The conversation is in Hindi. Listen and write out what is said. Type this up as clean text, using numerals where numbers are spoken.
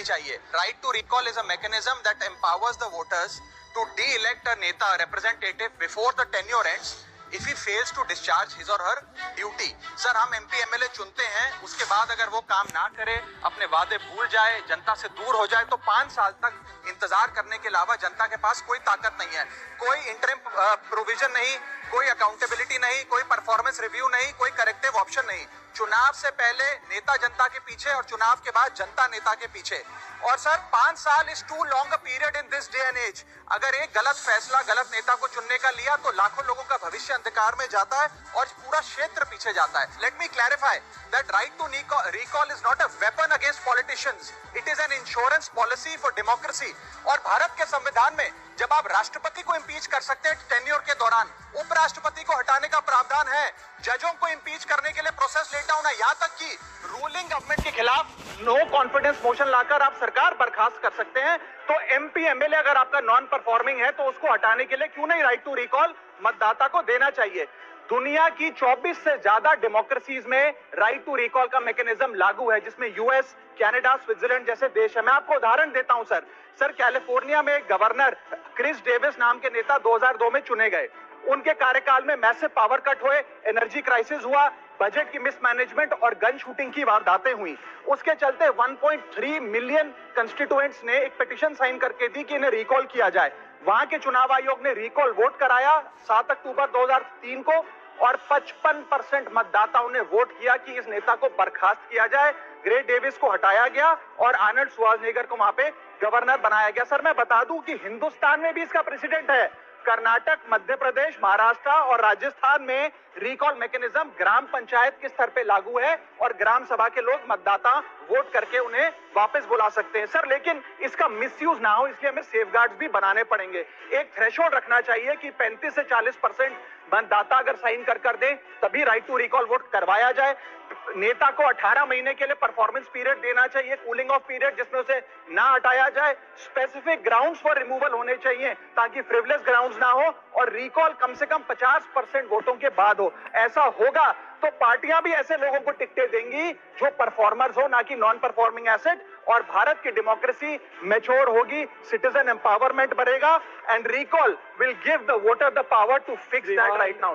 होनी चाहिए। Right to recall is a mechanism that empowers the voters to de-elect a neta representative before the tenure ends if he fails to discharge his or her duty। Sir, हम MP MLA चुनते हैं, उसके बाद अगर वो काम ना करे, अपने वादे भूल जाए, जनता से दूर हो जाए, तो 5 साल तक इंतजार करने के अलावा जनता के पास कोई ताकत नहीं है। कोई इंटरिम प्रोविजन नहीं, कोई अकाउंटेबिलिटी नहीं, कोई परफॉर्मेंस रिव्यू नहीं, कोई करेक्टिव ऑप्शन नहीं। चुनाव से पहले नेता जनता के पीछे और चुनाव के बाद जनता नेता के पीछे। और सर, 5 साल is too long a period in this day and age. अगर एक गलत फैसला गलत नेता को चुनने का लिया तो लाखों लोगों का भविष्य अंधकार में जाता है और पूरा क्षेत्र पीछे जाता है। Let me clarify that right to recall is not a weapon against politicians, it is an insurance policy for democracy. और भारत के संविधान में जब आप राष्ट्रपति को इम्पीच कर सकते हैं टेन्योर के दौरान, उपराष्ट्रपति को हटाने का प्रावधान है। जजों को इम्पीच करने के लिए प्रोसेस लेट डाउन है। यहाँ तक कि रूलिंग गवर्नमेंट के खिलाफ नो कॉन्फिडेंस मोशन लाकर आप सरकार बर्खास्त कर सकते हैं। तो MP MLA अगर आपका नॉन परफॉर्मिंग है तो उसको हटाने के लिए क्यों नहीं राइट टू रिकॉल मतदाता को देना चाहिए। दुनिया की 24 से ज्यादा डेमोक्रेसीज में राइट टू रिकॉल का मैकेनिज्म लागू है, जिसमें US, कनाडा, स्विट्जरलैंड जैसे देश है। मैं आपको उदाहरण देता हूं सर, कैलिफोर्निया में एक गवर्नर क्रिस डेविस नाम के नेता 2002 में चुने गए। उनके कार्यकाल में मैसिव पावर कट हुए, एनर्जी क्राइसिस हुआ, बजट की मिसमैनेजमेंट और गन शूटिंग की वारदातें हुई। उसके चलते 1.3 मिलियन कंस्टिट्यूएंट्स ने एक पिटीशन साइन करके दी कि इन्हें रिकॉल किया जाए। वहां के चुनाव आयोग ने रिकॉल वोट कराया 7 अक्टूबर 2003 को और 55% मतदाताओं ने वोट किया कि इस नेता को बर्खास्त किया जाए। ग्रे डेविस को हटाया गया और आर्नल्ड श्वार्ज़नेगर को वहां पे गवर्नर बनाया गया। सर, मैं बता दूं कि हिंदुस्तान में भी इसका प्रेसिडेंट है। कर्नाटक, मध्य प्रदेश, महाराष्ट्र और राजस्थान में रिकॉल मैकेनिज्म ग्राम पंचायत के स्तर पे लागू है और ग्राम सभा के लोग मतदाता वोट करके उन्हें वापस बुला सकते हैं। सर, लेकिन इसका मिसयूज ना हो इसलिए हमें सेफगार्ड्स भी बनाने पड़ेंगे। एक थ्रेशोल्ड रखना चाहिए कि 35 से 40% मतदाता अगर साइन कर दे तभी राइट टू रिकॉल वोट करवाया जाए। नेता को 18 महीने के लिए परफॉर्मेंस पीरियड देना चाहिए, कूलिंग ऑफ पीरियड, जिसमें उसे ना हटाया जाए। स्पेसिफिक ग्राउंड्स फॉर रिमूवल होने चाहिए ताकि फ्रिवलेस ग्राउंड्स ना हो और रिकॉल कम से कम 50% वोटों के बाद हो। ऐसा होगा तो पार्टियां भी ऐसे लोगों को टिकटें देंगी जो परफॉर्मर्स हो, ना कि नॉन परफॉर्मिंग एसेट, और भारत की डेमोक्रेसी मैच्योर होगी, सिटीजन एम्पावरमेंट बढ़ेगा and recall will give the voter the power to fix that right now.